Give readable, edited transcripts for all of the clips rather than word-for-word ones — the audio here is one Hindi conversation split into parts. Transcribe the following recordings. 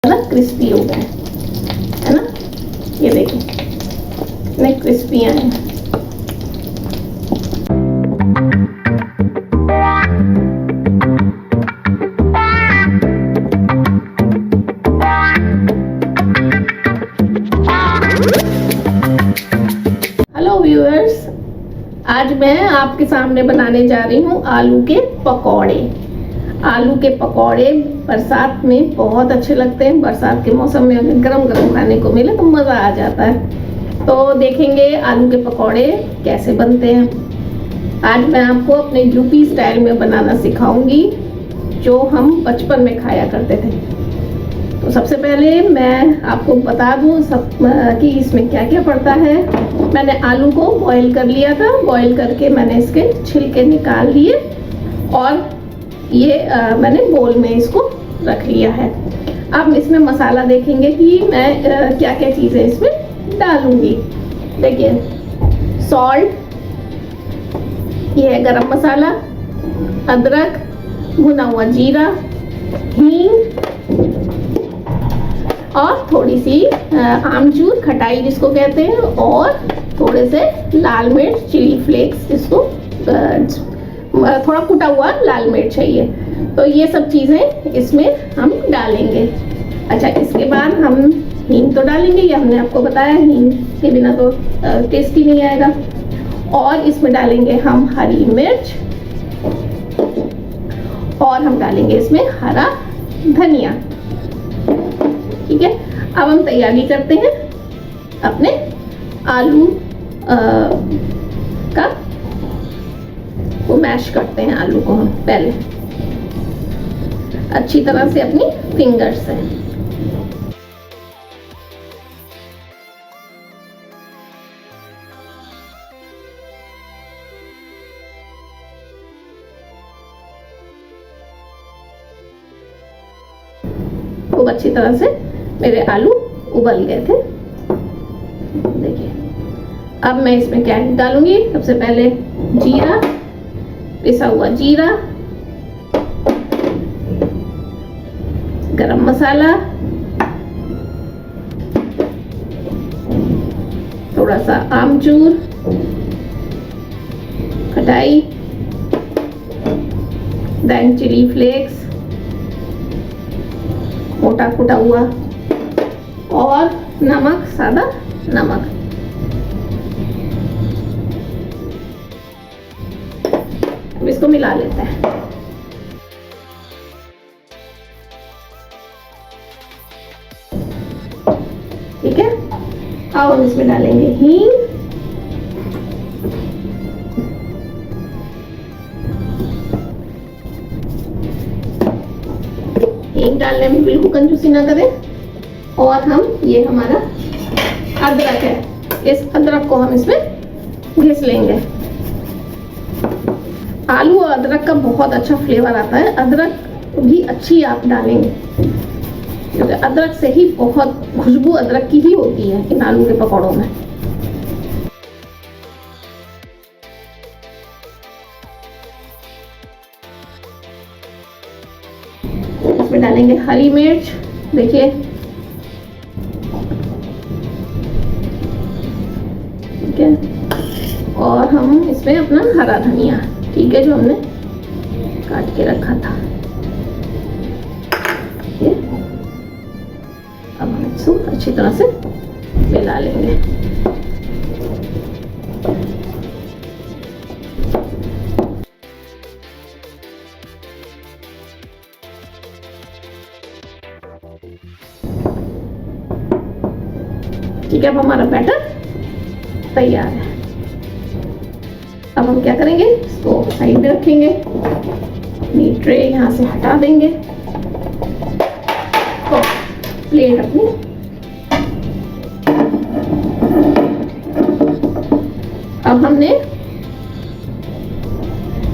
क्रिस्पी हो गए है ना। ये देखिए कितने क्रिस्पी आए हैं। हेलो व्यूअर्स, आज मैं आपके सामने बनाने जा रही हूँ आलू के पकौड़े। आलू के पकौड़े बरसात में बहुत अच्छे लगते हैं। बरसात के मौसम में अगर गरम गरम खाने को मिले तो मज़ा आ जाता है। तो देखेंगे आलू के पकौड़े कैसे बनते हैं। आज मैं आपको अपने यूपी स्टाइल में बनाना सिखाऊंगी, जो हम बचपन में खाया करते थे। तो सबसे पहले मैं आपको बता दूं कि इसमें क्या क्या पड़ता है। मैंने आलू को बॉईल कर लिया था। बॉईल करके मैंने इसके छिलके निकाल लिए और ये मैंने बोल में इसको रख लिया है। अब इसमें मसाला देखेंगे कि मैं क्या क्या चीज़ें इसमें डालूंगी। देखिए, सॉल्ट, ये है गरम मसाला, अदरक, भुना हुआ जीरा, हींग और थोड़ी सी आमचूर खटाई जिसको कहते हैं, और थोड़े से लाल मिर्च, चिली फ्लेक्स जिसको थोड़ा कुटा हुआ लाल मिर्च चाहिए। तो ये सब चीज़ें इसमें हम डालेंगे। अच्छा, इसके बाद हम हींग तो डालेंगे, ये हमने आपको बताया, हींग के बिना तो टेस्ट ही नहीं आएगा। और इसमें डालेंगे हम हरी मिर्च और हम डालेंगे इसमें हरा धनिया। ठीक है, अब हम तैयारी करते हैं अपने आलू का वो मैश करते हैं। आलू को हम पहले अच्छी तरह से अपनी फिंगर से खूब अच्छी तरह से मेरे आलू उबल गए थे। देखिए, अब मैं इसमें क्या डालूंगी। सबसे पहले जीरा, पिसा हुआ जीरा, गरम मसाला, थोड़ा सा आमचूर, खटाई, देन चिली फ्लेक्स, मोटा कुटा हुआ, और नमक, सादा नमक। अब इसको मिला लेते हैं। ठीक है, अब हम इसमें डालेंगे हींग, हींग डालने में बिल्कुल कंजूसी ना करें। और हम, ये हमारा अदरक है, इस अदरक को हम इसमें घिस लेंगे। आलू और अदरक का बहुत अच्छा फ्लेवर आता है। अदरक भी अच्छी आप डालेंगे, क्योंकि अदरक से ही बहुत खुशबू अदरक की ही होती है इन आलू के पकौड़ों में। इसमें डालेंगे हरी मिर्च, देखिए, ठीक है, और हम इसमें अपना हरा धनिया, ठीक है, जो हमने काट के रखा था। अब हम इसको अच्छी तरह से मिला लेंगे। ठीक है, अब हमारा बैटर तैयार है। अब हम क्या करेंगे, इसको साइड में रखेंगे, अपनी ट्रे यहाँ से हटा देंगे, तो प्लेट अपनी अब हमने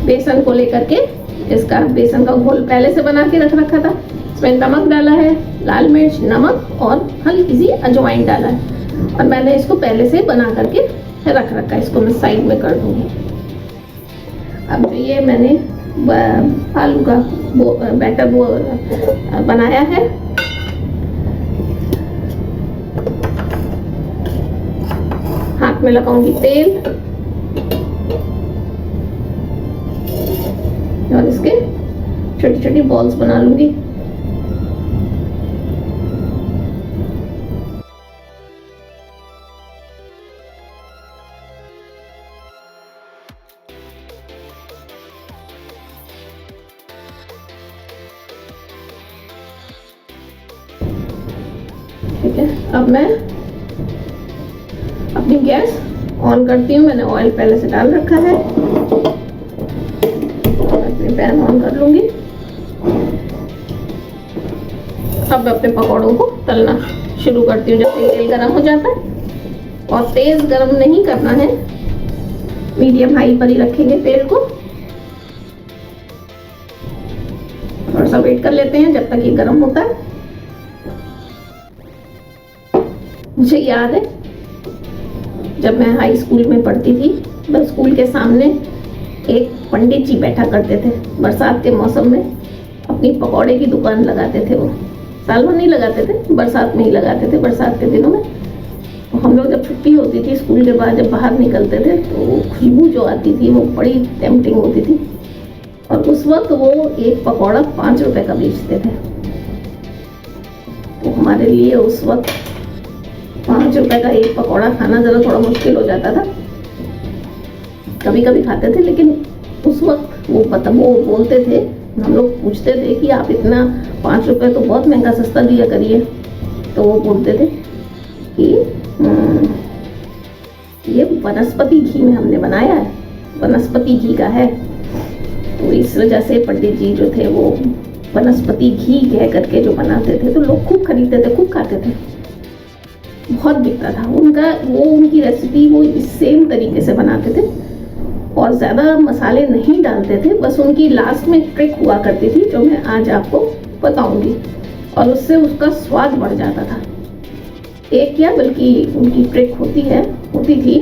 बेसन को लेकर के, इसका बेसन का घोल पहले से बना के रख रखा था। इसमें नमक डाला है, लाल मिर्च, नमक और हल्की सी अजवाइन डाला है, और मैंने इसको पहले से बना करके रख रखा है। इसको मैं साइड में कर दूंगी। अब जो ये मैंने आलू का बैटर बनाया है, में लगाऊंगी तेल और इसके छोटी छोटी बॉल्स बना लूंगी। ठीक है, अब मैं अपनी गैस ऑन करती हूँ। मैंने ऑयल पहले से डाल रखा है, अपनी पैन ऑन कर लूंगी। अब मैं अपने पकौड़ों को तलना शुरू करती हूँ। जब तेल गरम हो जाता है, और तेज गरम नहीं करना है, मीडियम हाई पर ही रखेंगे तेल को। थोड़ा सा वेट कर लेते हैं जब तक ये गरम होता है। मुझे याद है जब मैं हाई स्कूल में पढ़ती थी, बस स्कूल के सामने एक पंडित जी बैठा करते थे। बरसात के मौसम में अपनी पकौड़े की दुकान लगाते थे। वो साल भर नहीं लगाते थे, बरसात में ही लगाते थे। बरसात के दिनों में तो हम लोग जब छुट्टी होती थी स्कूल के बाद, जब बाहर निकलते थे तो खुशबू जो आती थी वो बड़ी टेम्पटिंग होती थी। और उस वक्त वो एक पकौड़ा 5 रुपए का बेचते थे। तो हमारे लिए उस वक्त 5 रुपए का एक पकौड़ा खाना ज़रा थोड़ा मुश्किल हो जाता था। कभी कभी खाते थे, लेकिन उस वक्त वो बोलते थे, हम लोग पूछते थे कि आप इतना 5 रुपए तो बहुत महंगा सस्ता दिया करिए। तो वो बोलते थे कि ये वनस्पति घी में हमने बनाया है, वनस्पति घी का है। तो इस वजह से पंडित जी जो थे वो वनस्पति घी कह करके जो बनाते थे, तो लोग खूब खरीदते थे, खूब खाते थे, बहुत बिकता था उनका। वो उनकी रेसिपी वो इस सेम तरीके से बनाते थे और ज़्यादा मसाले नहीं डालते थे। बस उनकी लास्ट में ट्रिक हुआ करती थी जो मैं आज आपको बताऊंगी, और उससे उसका स्वाद बढ़ जाता था। एक क्या बल्कि उनकी ट्रिक होती थी,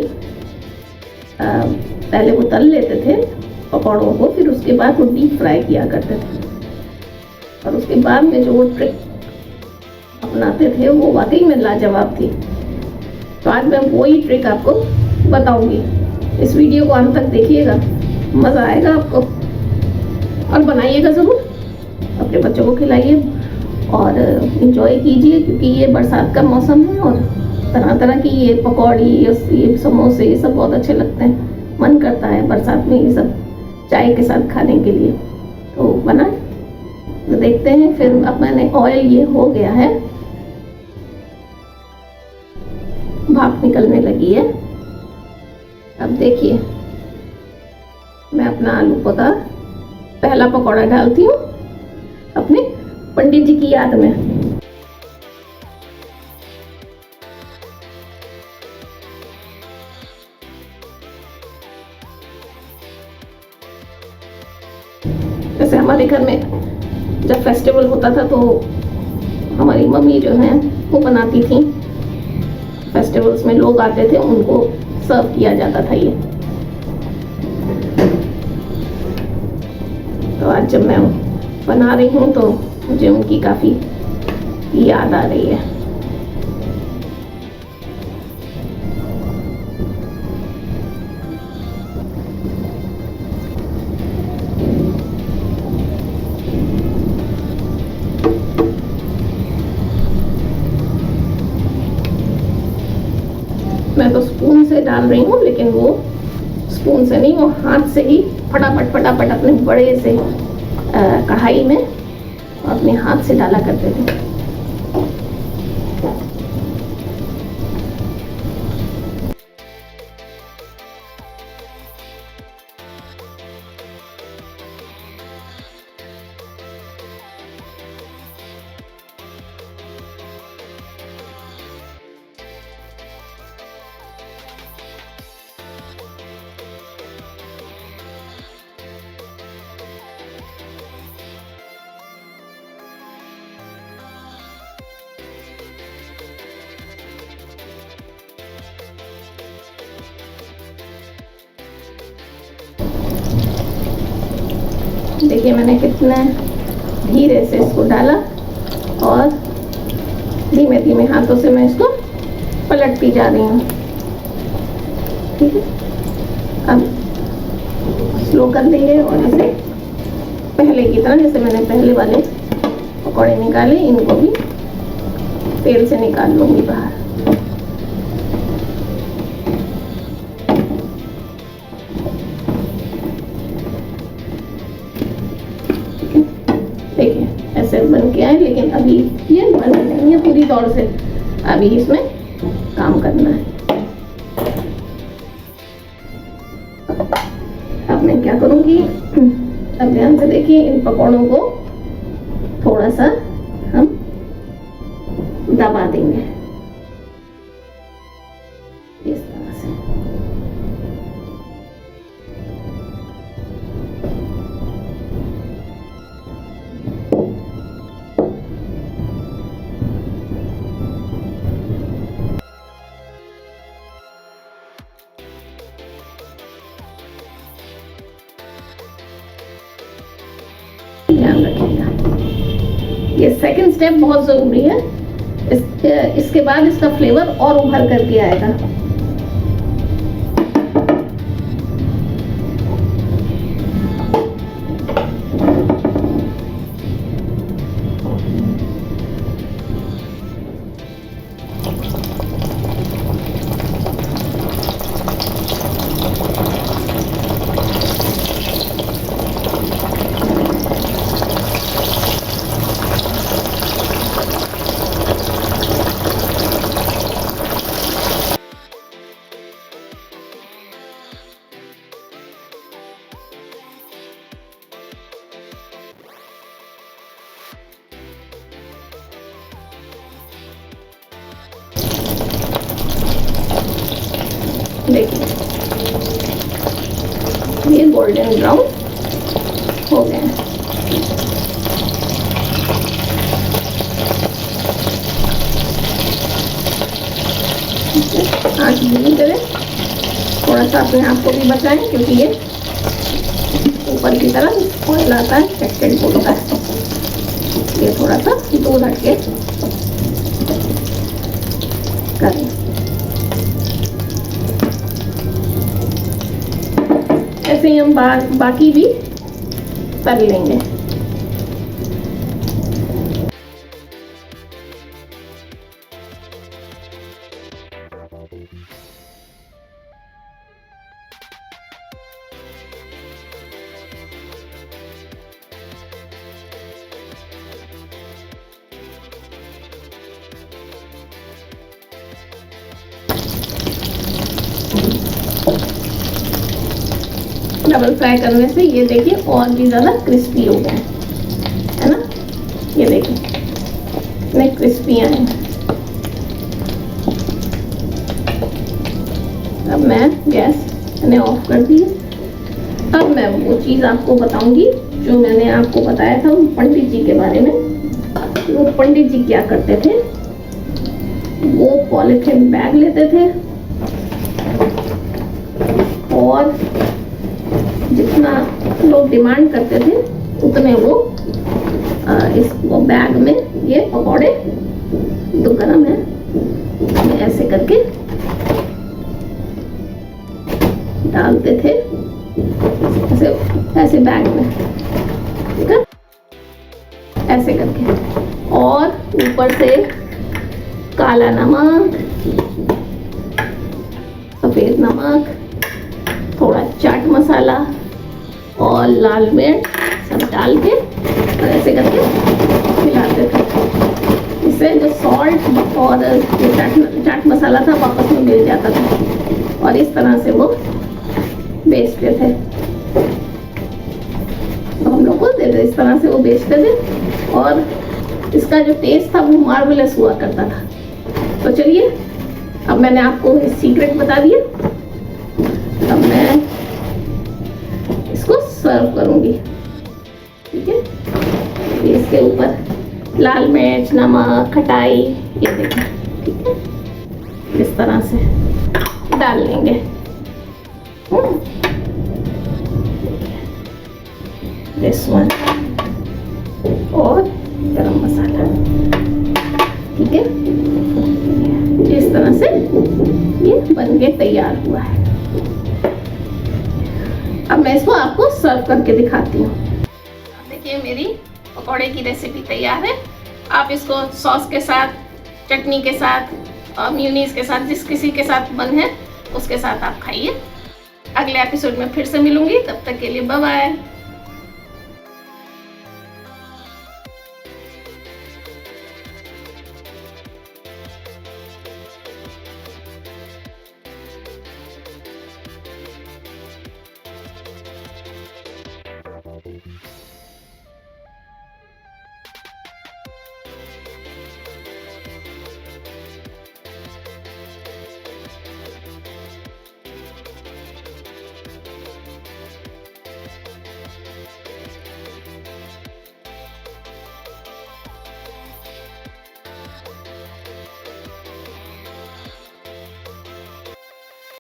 पहले वो तल लेते थे पकौड़ों को, फिर उसके बाद वो डीप फ्राई किया करते थे, और उसके बाद में जो वो ट्रिक अपनाते थे वो वाकई में लाजवाब थी। तो आज मैं वही ट्रिक आपको बताऊंगी। इस वीडियो को अंत तक देखिएगा, मज़ा आएगा आपको, और बनाइएगा ज़रूर, अपने बच्चों को खिलाइए और इन्जॉय कीजिए, क्योंकि ये बरसात का मौसम है और तरह तरह की ये पकौड़ी, ये समोसे, ये सब बहुत अच्छे लगते हैं। मन करता है बरसात में ये सब चाय के साथ खाने के लिए। तो बनाए, तो देखते हैं। फिर अब मैंने ऑयल, ये हो गया है, भाप निकलने लगी है। अब देखिए, मैं अपना आलू का पहला पकौड़ा डालती हूँ अपने पंडित जी की याद में। जैसे हमारे घर में जब फेस्टिवल होता था तो हमारी मम्मी जो है वो बनाती थी। फेस्टिवल्स में लोग आते थे, उनको सर्व किया जाता था ये। तो आज जब मैं बना रही हूँ तो मुझे उनकी काफ़ी याद आ रही है। मैं तो स्पून से डाल रही हूँ, लेकिन वो स्पून से नहीं, वो हाथ से ही फटाफट अपने बड़े से कढ़ाई में अपने हाथ से डाला करते थे। देखिए मैंने कितने धीरे से इसको डाला और धीमे धीमे हाथों से मैं इसको पलटती जा रही हूँ। ठीक है, अब स्लो कर देंगे और इसे पहले की तरह, जैसे मैंने पहले वाले पकौड़े निकाले, इनको भी तेल से निकाल लूँगी बाहर। देखिए ऐसे बन के आए, लेकिन अभी ये बन नहीं है पूरी तौर से, अभी इसमें काम करना है। अब मैं क्या करूँगी, अब ध्यान से देखिए, इन पकौड़ों को थोड़ा सा हम दबा देंगे इस तरह से। ध्यान रखिएगा, ये सेकंड स्टेप बहुत ज़रूरी है। इसके बाद इसका फ्लेवर और उभर करके आएगा। देखिए ये गोल्डन ब्राउन हो गए हैं। आँच धीमी करें, थोड़ा सा अपने आप को भी बचाएं, क्योंकि ये ऊपर की तरफ ऑयल आता है, टेक्सचर बोलता है। ये थोड़ा सा दूर हट के करें। ऐसे ही हम बाकी भी कर लेंगे। डबल फ्राई करने से ये देखिए और भी ज़्यादा क्रिस्पी हो गए है ना। ये देखिए इतने क्रिस्पी आए हैं। अब मैं गैस मैंने ऑफ कर दी। अब मैं वो चीज़ आपको बताऊंगी जो मैंने आपको बताया था पंडित जी के बारे में। वो पंडित जी क्या करते थे, वो पॉलीथिन बैग लेते थे और जितना लोग डिमांड करते थे उतने वो इस बैग में ये पकौड़े तो गरम है, ऐसे करके डालते थे ऐसे ऐसे बैग में, ठीक है, ऐसे करके। और ऊपर से काला नमक, सफेद नमक, थोड़ा चाट मसाला और लाल मिर्च सब डाल के और ऐसे करके खिलाते थे। इससे जो सॉल्ट और जो चाट मसाला था वापस में मिल जाता था और इस तरह से वो बेचते थे। तो हम लोग को देते इस तरह से वो बेचते थे और इसका जो टेस्ट था वो मार्वेलस हुआ करता था। तो चलिए अब मैंने आपको सीक्रेट बता दिया। अब मैं इसको सर्व करूंगी, ठीक है। इसके ऊपर लाल मिर्च, नमक, खटाई, ये देखिए, ठीक है, इस तरह से डाल लेंगे। दिस वन और गरम मसाला, ठीक है। इस तरह से ये बन के तैयार हुआ है। अब मैं इसको आपको सर्व करके दिखाती हूँ। देखिए मेरी पकौड़े की रेसिपी तैयार है। आप इसको सॉस के साथ, चटनी के साथ और मेयोनीज के साथ, जिस किसी के साथ मन है उसके साथ आप खाइए। अगले एपिसोड में फिर से मिलूंगी, तब तक के लिए बाय बाय।